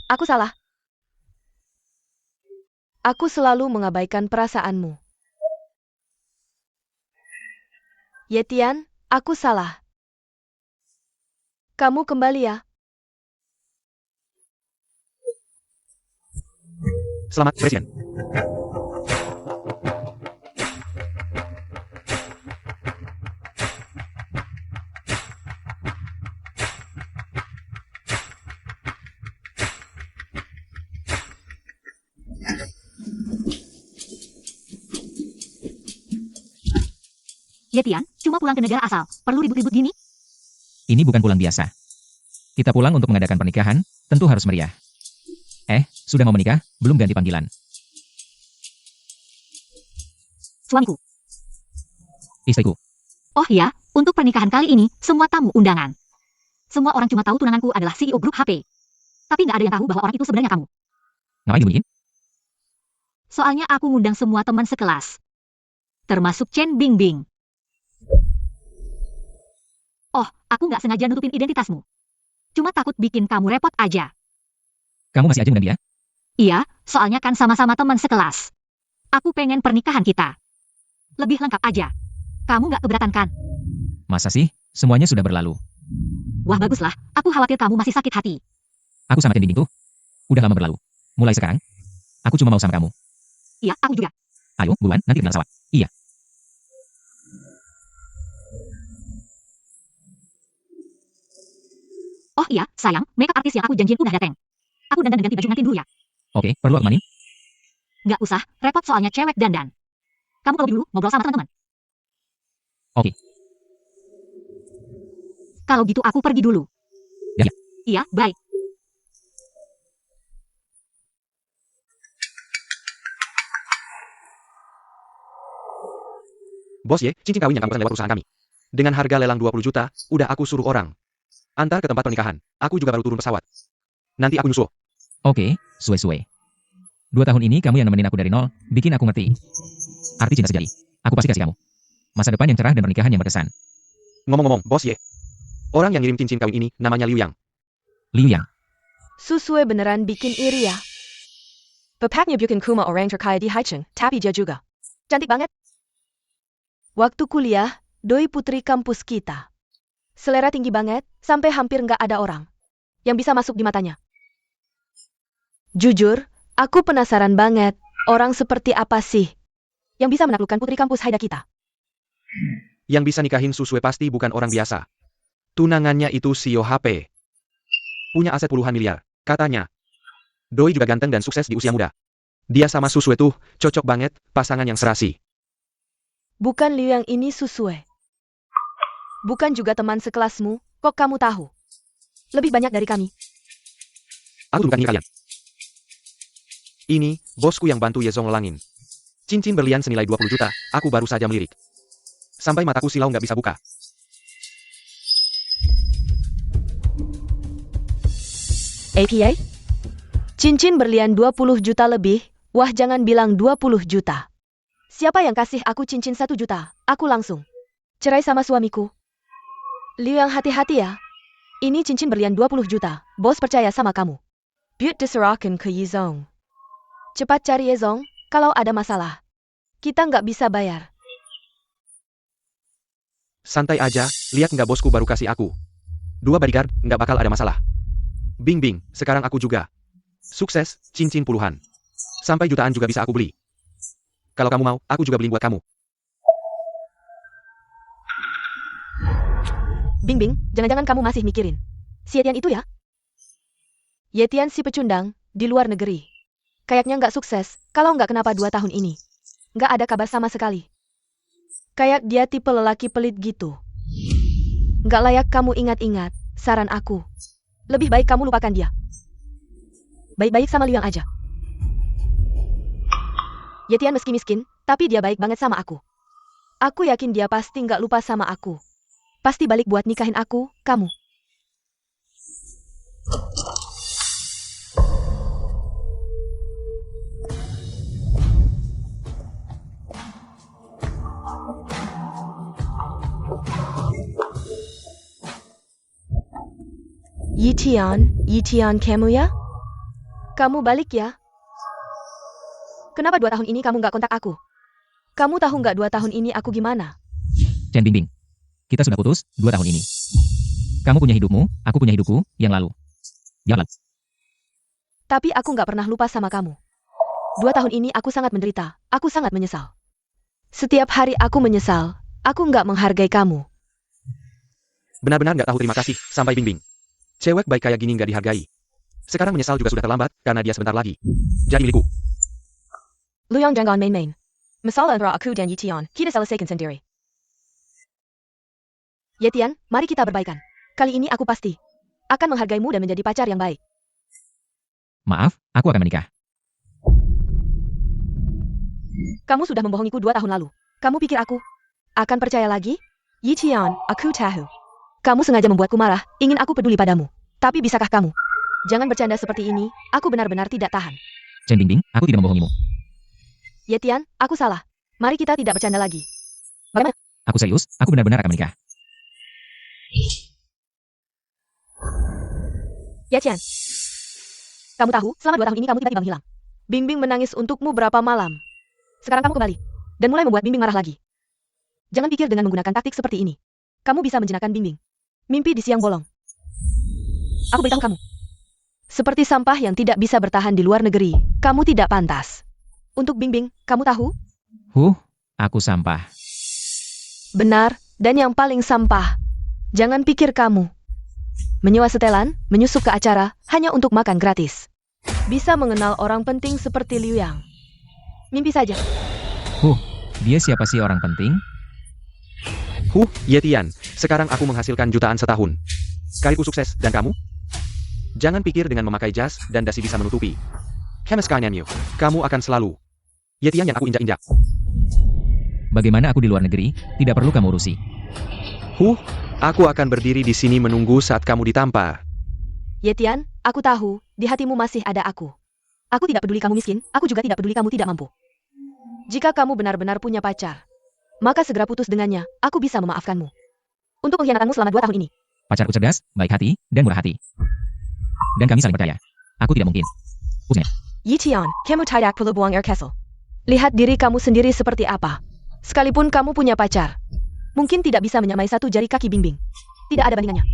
Aku salah. Aku selalu mengabaikan perasaanmu. Yetian, aku salah. Kamu kembali ya. Selamat, Presiden. Yetian, cuma pulang ke negara asal. Perlu ribut-ribut gini? Ini bukan pulang biasa. Kita pulang untuk mengadakan pernikahan, tentu harus meriah. Sudah mau menikah? Belum ganti panggilan. Suamiku. Istriku. Oh ya, untuk pernikahan kali ini, semua tamu undangan. Semua orang cuma tahu tunanganku adalah CEO grup HP. Tapi nggak ada yang tahu bahwa orang itu sebenarnya kamu. Ngapain disembunyiin? Soalnya aku ngundang semua teman sekelas. Termasuk Chen Bingbing. Oh, aku nggak sengaja nutupin identitasmu. Cuma takut bikin kamu repot aja. Kamu masih aja undang dia? Iya, soalnya kan sama-sama teman sekelas. Aku pengen pernikahan kita lebih lengkap aja. Kamu nggak keberatan kan? Masa sih? Semuanya sudah berlalu. Wah baguslah, aku khawatir kamu masih sakit hati. Aku sama Chen Bingbing tuh udah lama berlalu. Mulai sekarang, aku cuma mau sama kamu. Iya, aku juga. Ayo, buruan, nanti kenal sawat. Iya. Oh iya, sayang, makeup artis yang aku janjiin udah dateng. Aku dandan dan ganti baju ngantin dulu ya. Oke, perlu aku manin? Nggak usah, repot soalnya cewek dandan. Kamu kalau dulu ngobrol sama teman-teman. Oke. Kalau gitu aku pergi dulu. Ya. Iya, baik. Bos Ye, cincin kawin yang kamu pesan lewat perusahaan kami. Dengan harga lelang 20 juta, udah aku suruh orang antar ke tempat pernikahan. Aku juga baru turun pesawat. Nanti aku nyusul. Oke, suwe-suwe. 2 tahun ini kamu yang nemenin aku dari nol, bikin aku ngerti arti cinta sejati. Aku pasti kasih kamu masa depan yang cerah dan pernikahan yang berkesan. Ngomong-ngomong, Bos Ye. Orang yang ngirim cincin kawin ini namanya Liu Yang. Liu Yang. Susue beneran bikin iri ya. Bapaknya bikin kuma orang terkaya di Haicheng, tapi dia juga cantik banget. Waktu kuliah, doi putri kampus kita. Selera tinggi banget, sampai hampir nggak ada orang yang bisa masuk di matanya. Jujur, aku penasaran banget, orang seperti apa sih yang bisa menaklukkan putri kampus Haida kita? Yang bisa nikahin Susue pasti bukan orang biasa. Tunangannya itu CEO HP. Punya aset puluhan miliar, katanya. Doi juga ganteng dan sukses di usia muda. Dia sama Susue tuh cocok banget, pasangan yang serasi. Bukan Liu yang ini Susue. Bukan juga teman sekelasmu, kok kamu tahu? Lebih banyak dari kami. Aku bukan kalian. Ini, bosku yang bantu Yezong lelangin. Cincin berlian senilai 20 juta, aku baru saja melirik. Sampai mataku silau nggak bisa buka. APA? Cincin berlian 20 juta lebih, wah jangan bilang 20 juta. Siapa yang kasih aku cincin 1 juta, aku langsung cerai sama suamiku. Liu yang hati-hati ya. Ini cincin berlian 20 juta, bos percaya sama kamu. Buat diserahkan ke Yezong. Cepat cari Yezong, kalau ada masalah. Kita nggak bisa bayar. Santai aja, lihat nggak bosku baru kasih aku 2 bodyguard, nggak bakal ada masalah. Bingbing, sekarang aku juga. Sukses, cincin puluhan. Sampai jutaan juga bisa aku beli. Kalau kamu mau, aku juga beliin buat kamu. Bingbing, jangan-jangan kamu masih mikirin si Yetian itu ya? Yetian si pecundang, di luar negeri. Kayaknya nggak sukses, kalau nggak kenapa 2 tahun ini. Nggak ada kabar sama sekali. Kayak dia tipe lelaki pelit gitu. Nggak layak kamu ingat-ingat, saran aku. Lebih baik kamu lupakan dia. Baik-baik sama Liu Yang aja. Yetian meski miskin, tapi dia baik banget sama aku. Aku yakin dia pasti nggak lupa sama aku. Pasti balik buat nikahin aku, kamu. Yitian kamu ya? Kamu balik ya? Kenapa 2 tahun ini kamu nggak kontak aku? Kamu tahu nggak 2 tahun ini aku gimana? Chen Bingbing. Kita sudah putus 2 tahun ini. Kamu punya hidupmu, aku punya hidupku, yang lalu. Ya lalu. Tapi aku nggak pernah lupa sama kamu. 2 tahun ini aku sangat menderita, aku sangat menyesal. Setiap hari aku menyesal, aku nggak menghargai kamu. Benar-benar nggak tahu terima kasih, sampai Bingbing. Cewek baik kayak gini nggak dihargai. Sekarang menyesal juga sudah terlambat, karena dia sebentar lagi jadi milikku. Lu yang jangan main-main. Masalah antara aku dan Yitian, kita selesaikan sendiri. Yetian, mari kita berbaikan. Kali ini aku pasti akan menghargaimu dan menjadi pacar yang baik. Maaf, aku akan menikah. Kamu sudah membohongiku 2 tahun lalu. Kamu pikir aku akan percaya lagi? Yi Qian, aku tahu. Kamu sengaja membuatku marah, ingin aku peduli padamu. Tapi bisakah kamu? Jangan bercanda seperti ini, aku benar-benar tidak tahan. Chen Bingbing, aku tidak membohongimu. Ye Tian, aku salah. Mari kita tidak bercanda lagi. Bagaimana? Aku serius, aku benar-benar akan menikah. Ye Tian. Kamu tahu, selama 2 tahun ini kamu tiba-tiba menghilang. Bingbing menangis untukmu berapa malam. Sekarang kamu kembali. Dan mulai membuat Bingbing marah lagi. Jangan pikir dengan menggunakan taktik seperti ini. Kamu bisa menjinakkan Bingbing. Mimpi di siang bolong. Aku beritahu kamu. Seperti sampah yang tidak bisa bertahan di luar negeri, kamu tidak pantas. Untuk Bingbing, kamu tahu? Aku sampah. Benar, dan yang paling sampah. Jangan pikir kamu menyewa setelan, menyusup ke acara, hanya untuk makan gratis. Bisa mengenal orang penting seperti Liu Yang. Mimpi saja. Dia siapa sih orang penting? Ye Tian, sekarang aku menghasilkan jutaan setahun. Karirku sukses, dan kamu? Jangan pikir dengan memakai jas dan dasi bisa menutupi. Kemiskanianmu, kamu akan selalu. Ye Tian yang aku injak-injak. Bagaimana aku di luar negeri, tidak perlu kamu urusi. Aku akan berdiri di sini menunggu saat kamu ditampar. Ye Tian, aku tahu, di hatimu masih ada aku. Aku tidak peduli kamu miskin, aku juga tidak peduli kamu tidak mampu. Jika kamu benar-benar punya pacar, maka segera putus dengannya, aku bisa memaafkanmu. Untuk pengkhianatanmu selama 2 tahun ini. Pacarku cerdas, baik hati, dan murah hati. Dan kami saling percaya. Aku tidak mungkin. Yi Qian, kamu tidak perlu buang air kesel. Lihat diri kamu sendiri seperti apa. Sekalipun kamu punya pacar, mungkin tidak bisa menyamai 1 jari kaki Bingbing. Tidak ada bandingannya.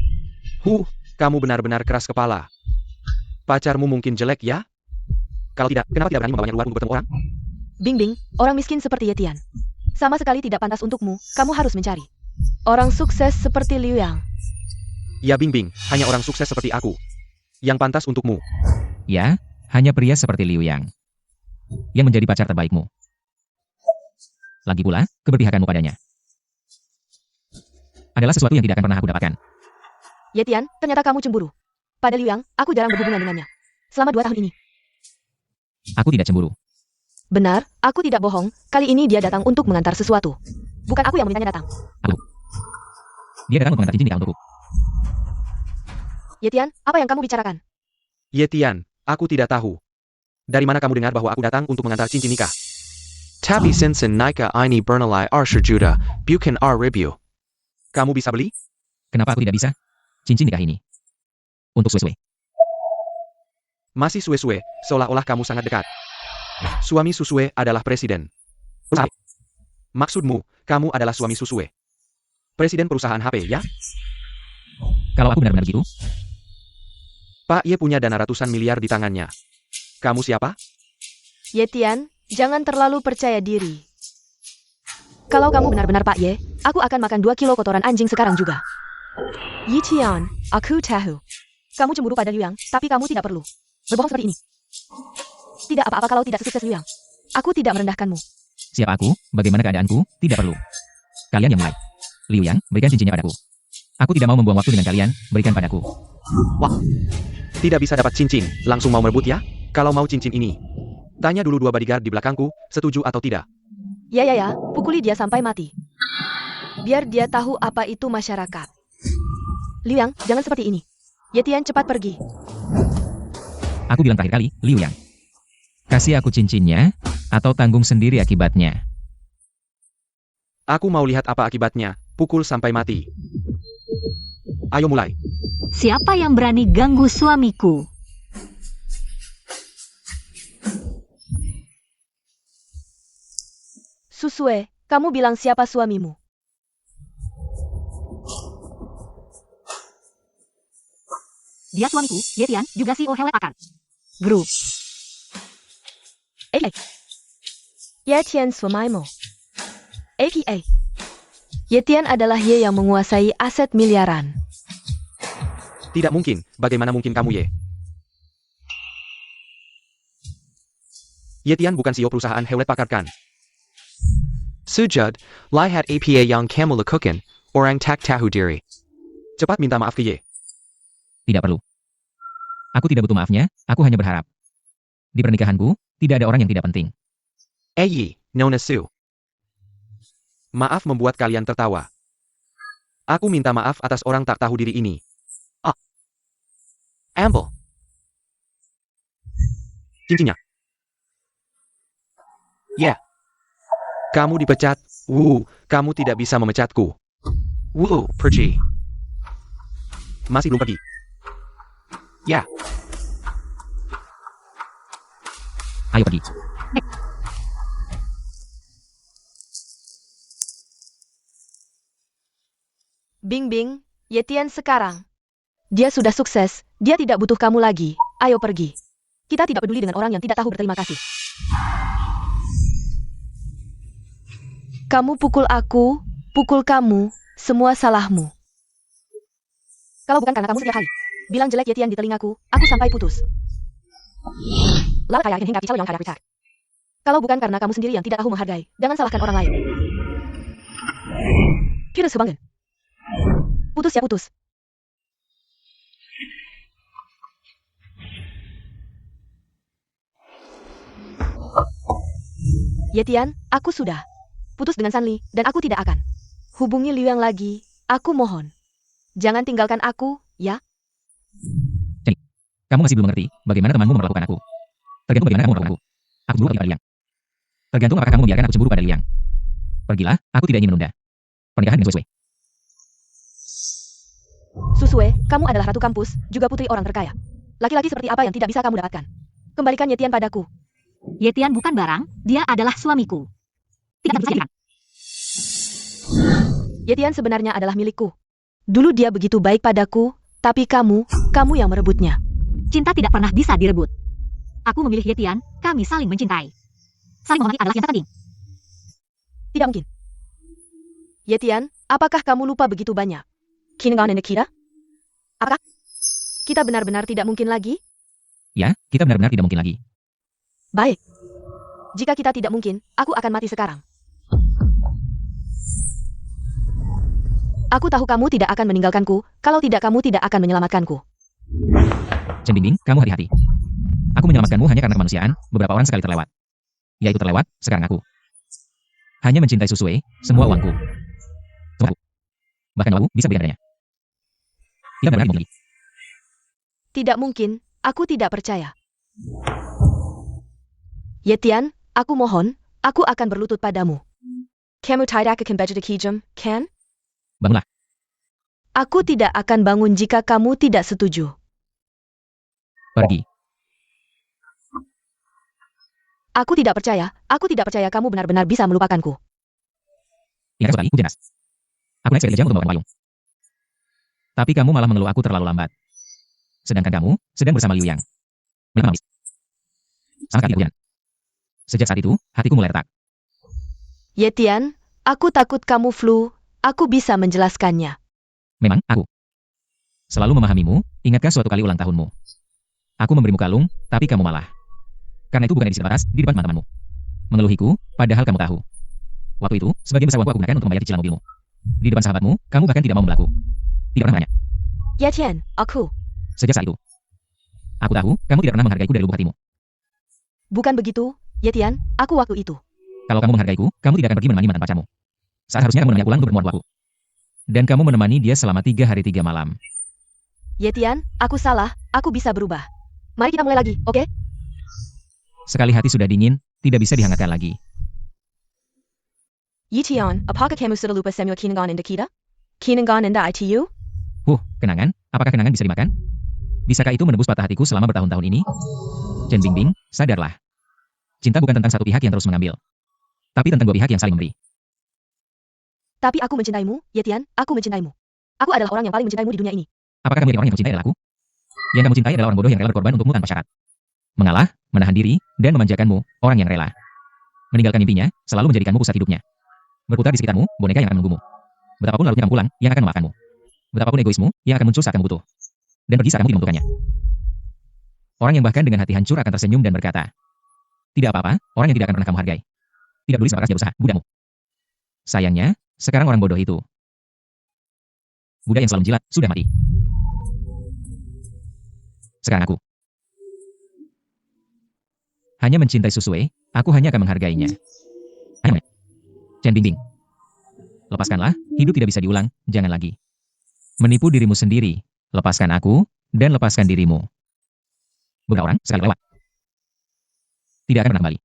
Kamu benar-benar keras kepala. Pacarmu mungkin jelek ya? Kalau tidak, kenapa tidak berani membawanya keluar untuk bertemu orang? Bingbing, orang miskin seperti Ye Tian. Sama sekali tidak pantas untukmu, kamu harus mencari orang sukses seperti Liu Yang. Ya Bingbing, hanya orang sukses seperti aku yang pantas untukmu. Ya, hanya pria seperti Liu Yang yang menjadi pacar terbaikmu. Lagi pula, keberpihakanmu padanya adalah sesuatu yang tidak akan pernah aku dapatkan. Ye Tian, ternyata kamu cemburu. Pada Liu Yang, aku jarang berhubungan dengannya. Selama 2 tahun ini. Aku tidak cemburu. Benar, aku tidak bohong, kali ini dia datang untuk mengantar sesuatu. Bukan aku yang memintanya datang. Dia datang untuk mengantar cincin nikah untukku. Ye Tian, apa yang kamu bicarakan? Ye Tian, aku tidak tahu. Dari mana kamu dengar bahwa aku datang untuk mengantar cincin nikah? Tapi sensen Nika ini bernilai Juta, bukan Review. Kamu bisa beli? Kenapa aku tidak bisa? Cincin nikah ini untuk Sue. Masih Sue, seolah-olah kamu sangat dekat. Suami Susue adalah presiden. Maksudmu, kamu adalah suami Susue. Presiden perusahaan HP, ya? Kalau aku benar-benar begitu, Pak Ye punya dana ratusan miliar di tangannya. Kamu siapa? Ye Tian, jangan terlalu percaya diri. Kalau kamu benar-benar Pak Ye, aku akan makan 2 kilo kotoran anjing sekarang juga. Yi Qian, aku tahu. Kamu cemburu pada Liu Yang, tapi kamu tidak perlu berbohong seperti ini. Tidak apa-apa kalau tidak sukses Liu Yang. Aku tidak merendahkanmu. siapa aku, bagaimana keadaanku, tidak perlu. Kalian yang mulai. Liu Yang, berikan cincinnya padaku. Aku tidak mau membuang waktu dengan kalian, berikan padaku. Wah, tidak bisa dapat cincin, langsung mau merebut ya? Kalau mau cincin ini, tanya dulu 2 bodyguard di belakangku, setuju atau tidak? Ya, pukuli dia sampai mati. Biar dia tahu apa itu masyarakat. Liu Yang, jangan seperti ini. Ye Tian, cepat pergi. Aku bilang terakhir kali, Liu Yang. Kasih aku cincinnya, atau tanggung sendiri akibatnya. Aku mau lihat apa akibatnya, pukul sampai mati. Ayo mulai. Siapa yang berani ganggu suamiku? Susue, kamu bilang siapa suamimu? Dia suamiku, Ye Tian, juga CEO Hewlett Packard Group. Ye Tian suamimu. APA. Ye Tian adalah Ye yang menguasai aset miliaran. Tidak mungkin, bagaimana mungkin kamu Ye? Ye Tian bukan CEO perusahaan Hewlett Packard kan? Sujud, lihat APA yang kamu lakukan, orang tak tahu diri. Cepat minta maaf ke Ye. Tidak perlu. Aku tidak butuh maafnya, aku hanya berharap. Di pernikahanku, tidak ada orang yang tidak penting. Yi, Nona Su. Maaf membuat kalian tertawa. Aku minta maaf atas orang tak tahu diri ini. Ah. Amble. Cincinnya. Ya. Kamu dipecat. Kamu tidak bisa memecatku. Pergi. Masih belum pergi. Ya. Ayo pergi. Bing, Yetian sekarang. Dia sudah sukses, dia tidak butuh kamu lagi. Ayo pergi. Kita tidak peduli dengan orang yang tidak tahu berterima kasih. Kamu pukul aku, pukul kamu, semua salahmu. Kalau bukan karena kamu setiap hari bilang jelek Yetian di telingaku, aku sampai putus. Lalu kayak hingga kicau yang kayak Richard. Kalau bukan karena kamu sendiri yang tidak tahu menghargai, jangan salahkan orang lain. Kira sebangun. Putus ya putus. Yetian, aku sudah putus dengan Sanli, dan aku tidak akan hubungi Liu Yang lagi. Aku mohon. Jangan tinggalkan aku, ya? Jenny, kamu masih belum mengerti bagaimana temanmu memperlakukan aku. Tergantung bagaimana kamu memperlakukan aku. Aku cemburu pada Liang. Tergantung apakah kamu membiarkan aku cemburu pada Liang. Pergilah, aku tidak ingin menunda pernikahan dengan Susue. Susue, kamu adalah ratu kampus, juga putri orang terkaya. Laki-laki seperti apa yang tidak bisa kamu dapatkan? Kembalikan Yetian padaku. Yetian bukan barang, dia adalah suamiku. Tidak bisa jadikan. Yetian sebenarnya adalah milikku. Dulu dia begitu baik padaku, tapi kamu yang merebutnya. Cinta tidak pernah bisa direbut. Aku memilih Yetian, kami saling mencintai. Saling mengenali adalah yang terpenting. Tidak mungkin. Yetian, apakah kamu lupa begitu banyak? Kingan dan Nikita? Apakah kita benar-benar tidak mungkin lagi? Ya, kita benar-benar tidak mungkin lagi. Baik. Jika kita tidak mungkin, aku akan mati sekarang. Aku tahu kamu tidak akan meninggalkanku, kalau tidak kamu tidak akan menyelamatkanku. Chen Bingbing, kamu hati-hati. Aku menyelamatkanmu hanya karena kemanusiaan, beberapa orang sekali terlewat. Yaitu terlewat, sekarang aku. Hanya mencintai Susue, semua uangku. Semuaku. Bahkan nyawaku bisa beri dengannya. Tidak benar lagi. Tidak mungkin, aku tidak percaya. Yetian, aku mohon, aku akan berlutut padamu. Kamu tidak akan baca kijam, kan? Bangunlah. Aku tidak akan bangun jika kamu tidak setuju. Pergi. Aku tidak percaya kamu benar-benar bisa melupakanku. Ingat sekali, hujan es. Aku naik sekitar jam untuk membawakan payung. Tapi kamu malah mengeluh aku terlalu lambat. Sedangkan kamu sedang bersama Liu Yang. Memang habis. Sama kali hujan. Sejak saat itu, hatiku mulai retak. Yetian, aku takut kamu flu, aku bisa menjelaskannya. Memang, aku selalu memahamimu, ingatkah suatu kali ulang tahunmu? Aku memberimu kalung, tapi kamu malah. Karena itu bukan di batas, di depan teman-temanmu. Mengeluhiku, padahal kamu tahu. Waktu itu, sebagian besar uangku aku gunakan untuk membayar cicilan mobilmu. Di depan sahabatmu, kamu bahkan tidak mau membelaku. Tidak pernah banyak. Yetian, aku. Sejak saat itu. Aku tahu, kamu tidak pernah menghargaiku dari lubuk hatimu. Bukan begitu, Yetian, aku waktu itu. Kalau kamu menghargaiku, kamu tidak akan pergi menemani mantan pacarmu. Saat harusnya kamu menemani pulang untuk bertemu aku. Dan kamu menemani dia selama 3 hari 3 malam. Yetian, aku salah, aku bisa berubah. Mari kita mulai lagi, oke? Sekali hati sudah dingin, tidak bisa dihangatkan lagi. Yetian, apakah kamu sudah lupa Samuel Kinangan dan Nikita? Kinangan dan ITU? Kenangan? Apakah kenangan bisa dimakan? Bisakah itu menebus patah hatiku selama bertahun-tahun ini? Chen Bingbing, sadarlah. Cinta bukan tentang satu pihak yang terus mengambil. Tapi tentang dua pihak yang saling memberi. Tapi aku mencintaimu, Yetian, aku mencintaimu. Aku adalah orang yang paling mencintaimu di dunia ini. Apakah kamu yakin orang yang kamu cintai adalah aku? Yang kamu cintai adalah orang bodoh yang rela berkorban untukmu tanpa syarat. Mengalah, menahan diri, dan memanjakanmu, orang yang rela. Meninggalkan mimpinya, selalu menjadikanmu pusat hidupnya. Berputar di sekitarmu, boneka yang akan menunggumu. Betapapun larutnya kamu pulang, yang akan memaafkanmu. Betapapun egoismu, yang akan muncul saat kamu butuh. Dan pergi saat kamu tidak membutuhkannya. Orang yang bahkan dengan hati hancur akan tersenyum dan berkata, tidak apa-apa, orang yang tidak akan pernah kamu hargai. Tidak peduli seberapa keras dia berusaha, budamu. Sayangnya, sekarang orang bodoh itu, Buddha yang selalu menjilat, sudah mati. Sekarang aku hanya mencintai Susue, aku hanya akan menghargainya. Ayo, Chen Bingbing. Lepaskanlah, hidup tidak bisa diulang, jangan lagi. Menipu dirimu sendiri. Lepaskan aku, dan lepaskan dirimu. Beberapa orang, sekali lewat. Tidak akan pernah kembali.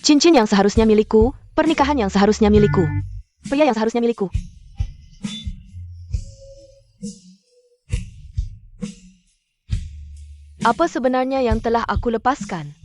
Cincin yang seharusnya milikku, pernikahan yang seharusnya milikku. Pria yang seharusnya milikku. Apa sebenarnya yang telah aku lepaskan?